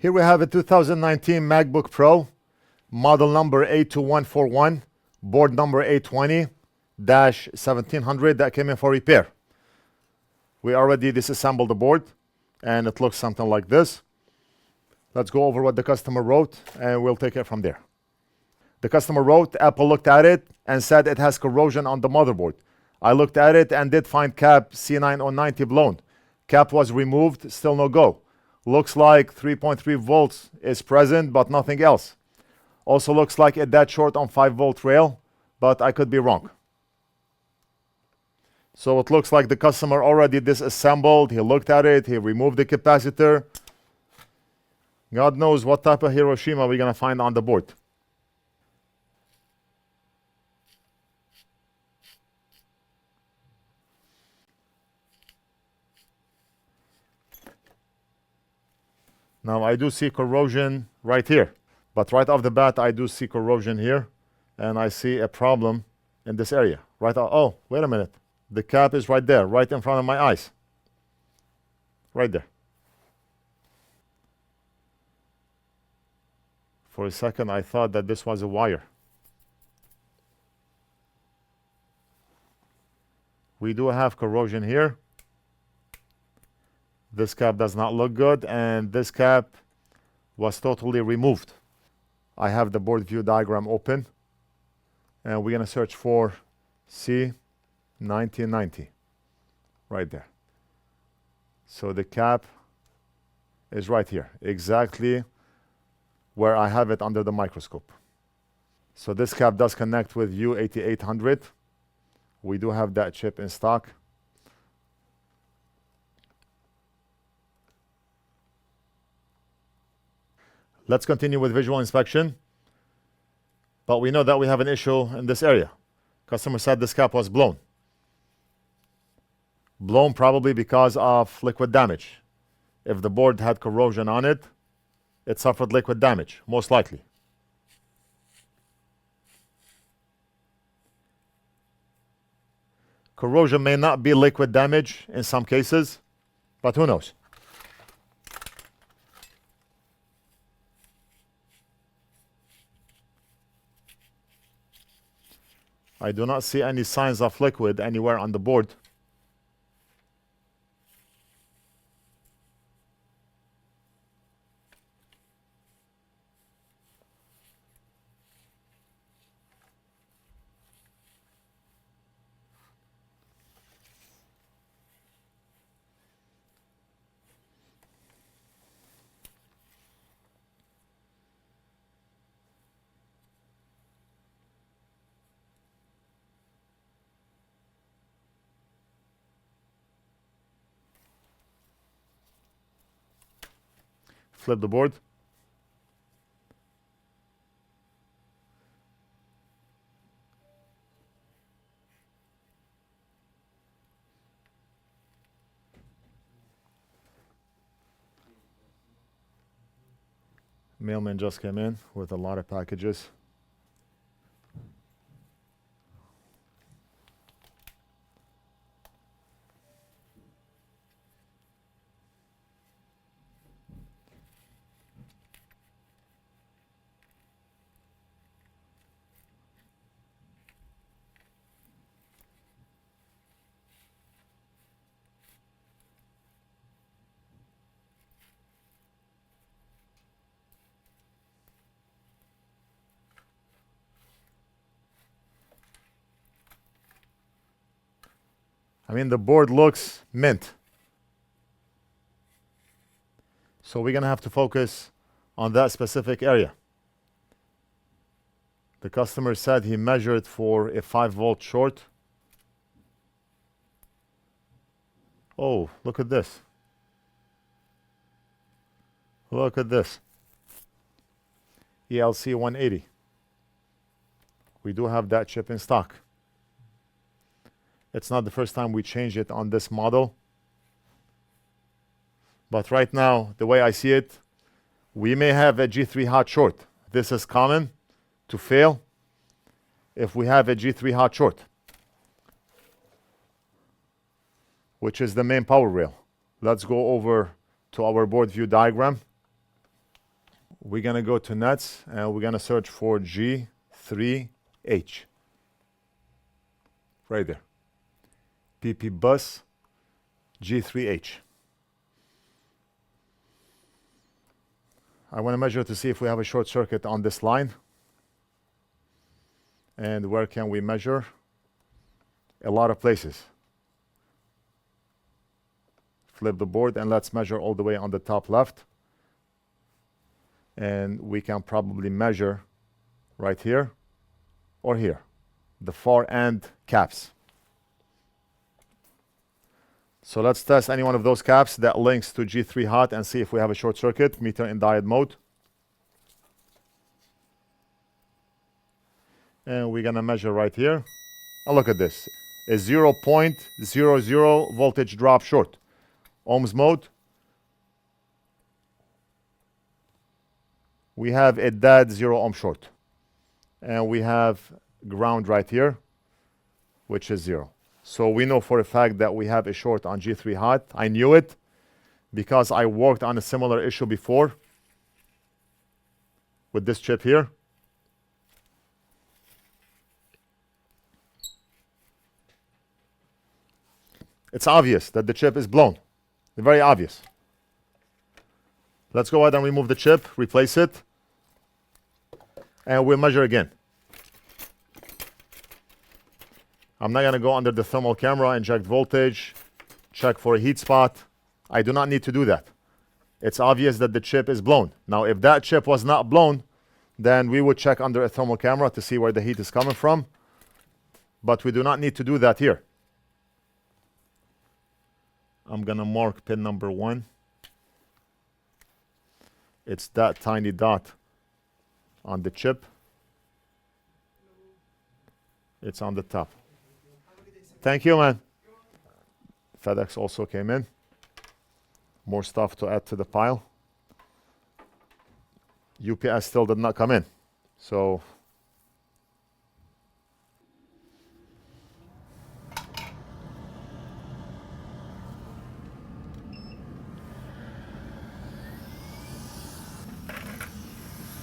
Here we have a 2019 MacBook Pro, model number 82141, board number 820-1700 that came in for repair. We already disassembled the board and it looks something like this. Let's go over what the customer wrote and we'll take it from there. The customer wrote, Apple looked at it and said it has corrosion on the motherboard. I looked at it and did find cap C9090 blown. Cap was removed, still no go. Looks like 3.3 volts is present, but nothing else. Also looks like it dead short on 5-volt rail, but I could be wrong. So it looks like the customer already disassembled. He looked at it, he removed the capacitor. God knows what type of Hiroshima we're gonna find on the board. Now I do see corrosion right here, but right off the bat I do see corrosion here and I see a problem in this area. Oh, wait a minute. The cap is right there, right in front of my eyes. Right there. For a second I thought that this was a wire. We do have corrosion here. This cap does not look good, and this cap was totally removed. I have the board view diagram open, and we're gonna search for C9090 right there. So the cap is right here, exactly where I have it under the microscope. So this cap does connect with U8800. We do have that chip in stock. Let's continue with visual inspection. But we know that we have an issue in this area. Customer said this cap was blown. Blown probably because of liquid damage. If the board had corrosion on it, it suffered liquid damage, most likely. Corrosion may not be liquid damage in some cases, but who knows? I do not see any signs of liquid anywhere on the board. Flip the board. Mailman just came in with a lot of packages. I mean, the board looks mint. So we're gonna have to focus on that specific area. The customer said he measured for a 5-volt short. Oh, look at this. Look at this. ELC 180. We do have that chip in stock. It's not the first time we change it on this model. But right now, the way I see it, we may have a G3 hot short. This is common to fail if we have a G3 hot short, which is the main power rail. Let's go over to our board view diagram. We're going to go to nuts and we're going to search for G3H. Right there. PP bus G3H. I want to measure to see if we have a short circuit on this line. And where can we measure? A lot of places. Flip the board and let's measure all the way on the top left. And we can probably measure right here or here, the far end caps. So let's test any one of those caps that links to G3 hot and see if we have a short circuit, meter in diode mode. And we're going to measure right here. And look at this, a 0.00 voltage drop short. Ohms mode. We have a dead 0 ohm short. And we have ground right here, which is 0. So we know for a fact that we have a short on G3 hot. I knew it because I worked on a similar issue before with this chip here. It's obvious that the chip is blown. Very obvious. Let's go ahead and remove the chip, replace it, and we'll measure again. I'm not going to go under the thermal camera, inject voltage, check for a heat spot. I do not need to do that. It's obvious that the chip is blown. Now, if that chip was not blown, then we would check under a thermal camera to see where the heat is coming from. But we do not need to do that here. I'm going to mark pin number 1. It's that tiny dot on the chip. It's on the top. Thank you, man. FedEx also came in. More stuff to add to the pile. UPS still did not come in. So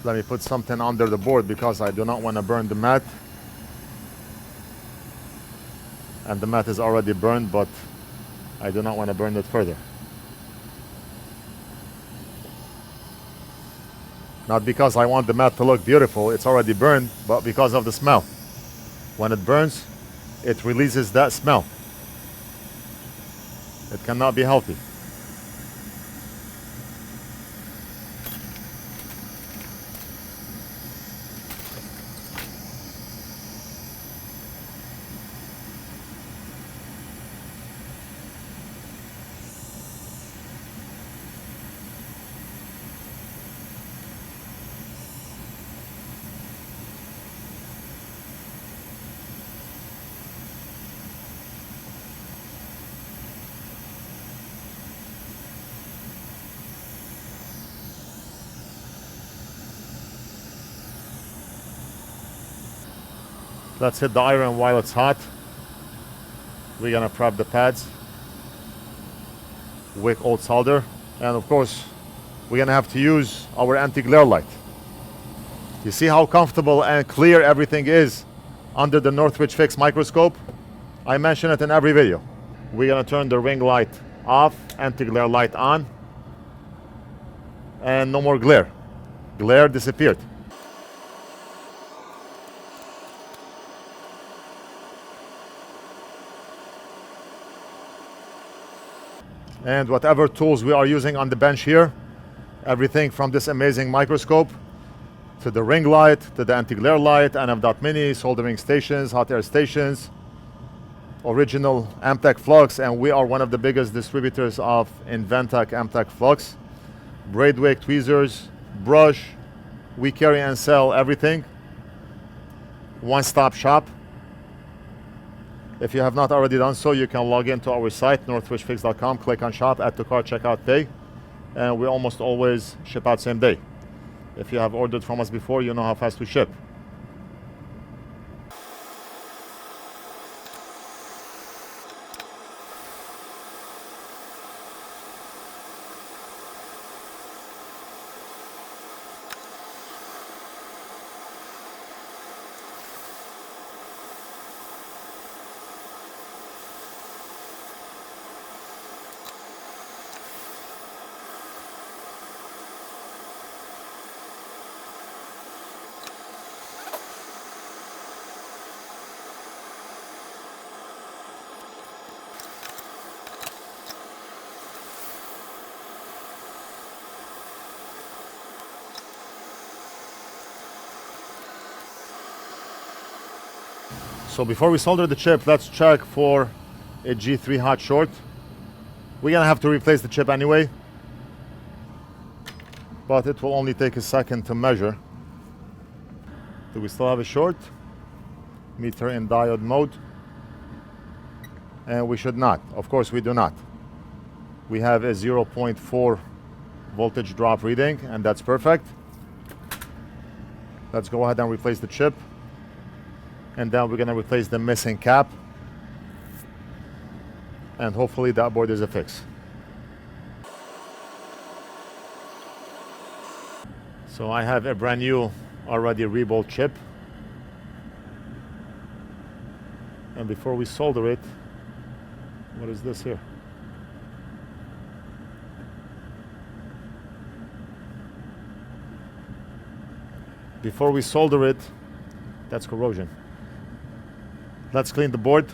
let me put something under the board because I do not want to burn the mat. And the mat is already burned, but I do not want to burn it further. Not because I want the mat to look beautiful, it's already burned, but because of the smell. When it burns, it releases that smell. It cannot be healthy. Let's hit the iron while it's hot. We're gonna prep the pads. Wick old solder. And of course, we're gonna have to use our anti-glare light. You see how comfortable and clear everything is under the NorthridgeFix microscope? I mention it in every video. We're gonna turn the ring light off, anti-glare light on, and no more glare. Glare disappeared. And whatever tools we are using on the bench here, everything from this amazing microscope to the ring light, to the anti-glare light, NF Mini, soldering stations, hot air stations, original Amtech Flux, and we are one of the biggest distributors of Inventec Amtech Flux. Braid wick, tweezers, brush, we carry and sell everything. One-stop shop. If you have not already done so, you can log into our site, northridgefix.com, click on shop, add to cart, checkout, pay, and we almost always ship out same day. If you have ordered from us before, you know how fast we ship. So before we solder the chip, let's check for a G3 hot short. We're gonna have to replace the chip anyway, but it will only take a second to measure. Do we still have a short? Meter in diode mode. And we should not. Of course we do not. We have a 0.4 voltage drop reading, and that's perfect. Let's go ahead and replace the chip. And then we're gonna replace the missing cap. And hopefully that board is a fix. So I have a brand new already rebolt chip. And before we solder it, what is this here? Before we solder it, that's corrosion. Let's clean the board.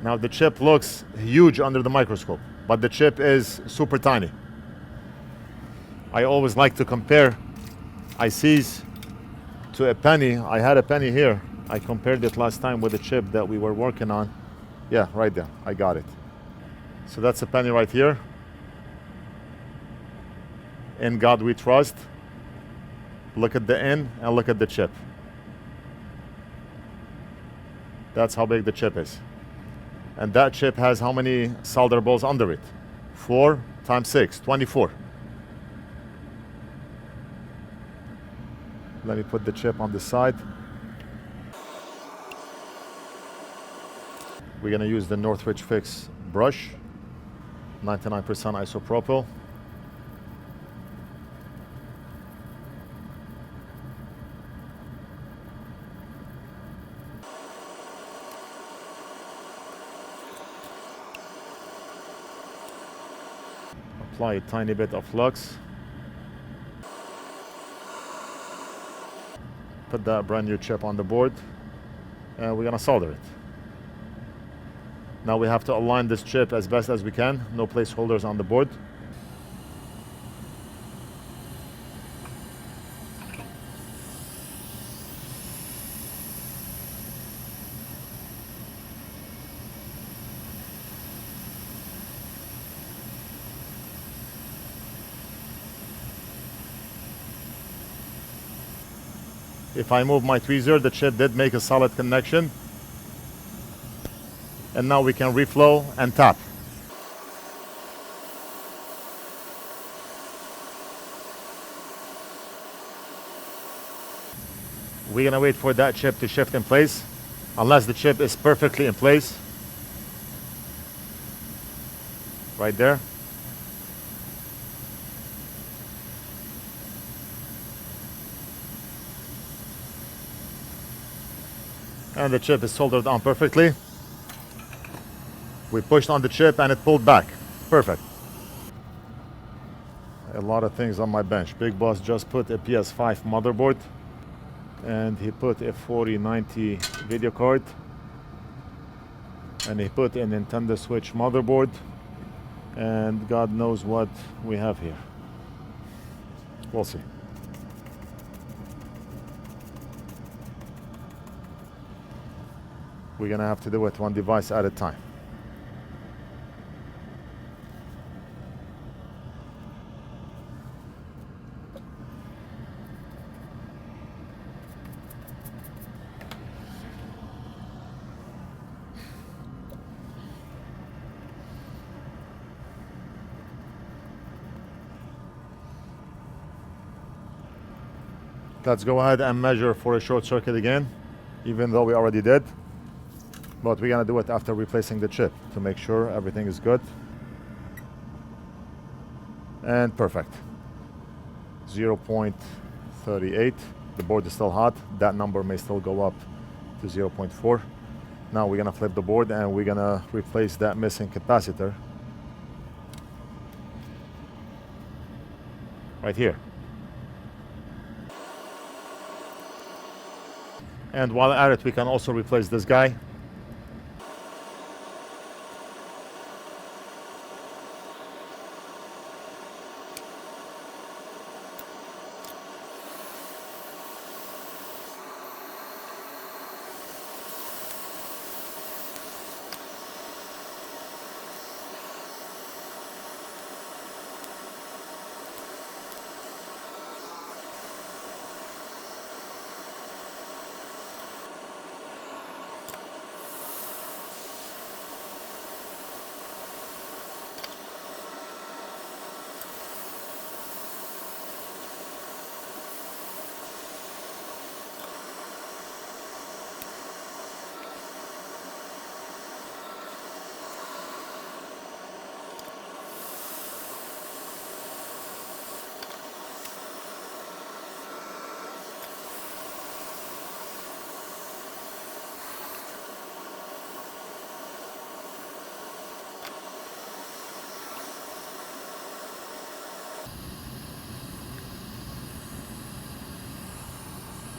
Now the chip looks huge under the microscope, but the chip is super tiny. I always like to compare ICs to a penny. I had a penny here. I compared it last time with a chip that we were working on. Yeah, right there, I got it. So that's a penny right here. In God we trust. Look at the in and look at the chip. That's how big the chip is. And that chip has how many solder balls under it? 4 times 6, 24. Let me put the chip on the side. We're gonna use the NorthridgeFix brush, 99% isopropyl. Apply a tiny bit of Flux. Put that brand new chip on the board, and we're gonna solder it. Now we have to align this chip as best as we can. No placeholders on the board. If I move my tweezer, the chip did make a solid connection. And now we can reflow and tap. We're gonna wait for that chip to shift in place, unless the chip is perfectly in place. Right there. And the chip is soldered on perfectly. We pushed on the chip and it pulled back. Perfect. A lot of things on my bench. Big Boss just put a PS5 motherboard, and he put a 4090 video card, and he put a Nintendo Switch motherboard, and God knows what we have here. We'll see. We're gonna have to do it one device at a time. Let's go ahead and measure for a short circuit again, even though we already did. But we're gonna do it after replacing the chip to make sure everything is good. And perfect. 0.38. The board is still hot. That number may still go up to 0.4. Now we're gonna flip the board and we're gonna replace that missing capacitor. Right here. And while at it, we can also replace this guy.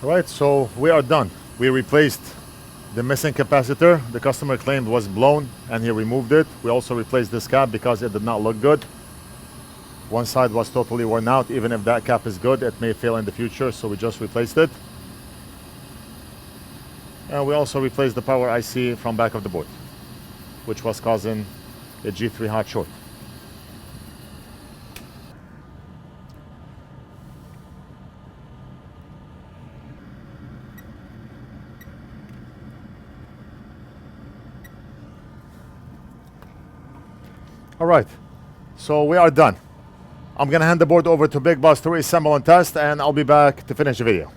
All right, so we are done. We replaced the missing capacitor. The customer claimed was blown and he removed it. We also replaced this cap because it did not look good. One side was totally worn out. Even if that cap is good, it may fail in the future, so we just replaced it. And we also replaced the power IC from back of the board, which was causing a G3 hot short. All right, so we are done. I'm gonna hand the board over to Big Boss to reassemble and test, and I'll be back to finish the video.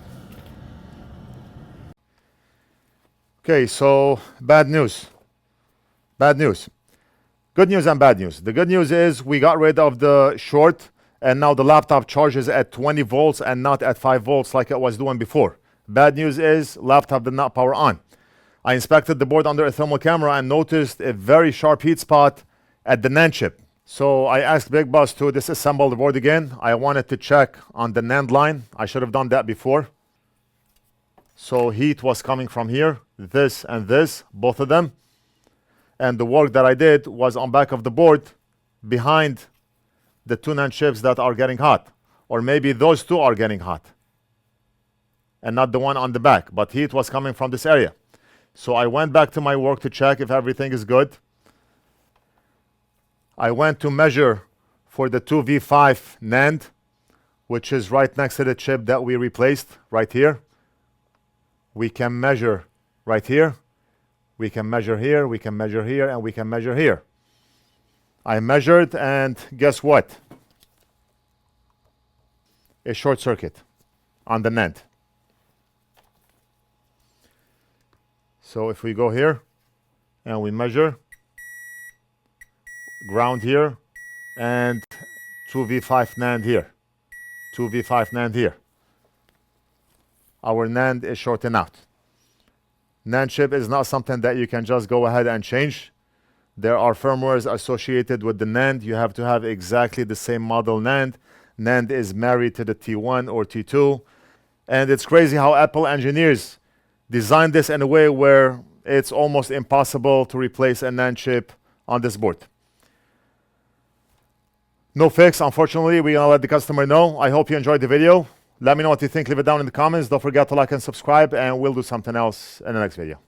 Okay, so bad news. Bad news. Good news and bad news. The good news is we got rid of the short, and now the laptop charges at 20 volts and not at 5 volts like it was doing before. Bad news is laptop did not power on. I inspected the board under a thermal camera and noticed a very sharp heat spot at the NAND chip. So I asked Big Boss to disassemble the board again. I wanted to check on the NAND line. I should have done that before. So heat was coming from here, this and this, both of them. And the work that I did was on back of the board behind the two NAND chips that are getting hot. Or maybe those two are getting hot and not the one on the back, but heat was coming from this area. So I went back to my work to check if everything is good. I went to measure for the 2V5 NAND, which is right next to the chip that we replaced right here. We can measure right here. We can measure here, we can measure here, and we can measure here. I measured, and guess what? A short circuit on the NAND. So if we go here and we measure, ground here and 2V5 NAND here, 2V5 NAND here. Our NAND is shorting out. NAND chip is not something that you can just go ahead and change. There are firmwares associated with the NAND. You have to have exactly the same model NAND. NAND is married to the T1 or T2. And it's crazy how Apple engineers designed this in a way where it's almost impossible to replace a NAND chip on this board. No fix, unfortunately. We're gonna let the customer know. I hope you enjoyed the video. Let me know what you think. Leave it down in the comments. Don't forget to like and subscribe, and we'll do something else in the next video.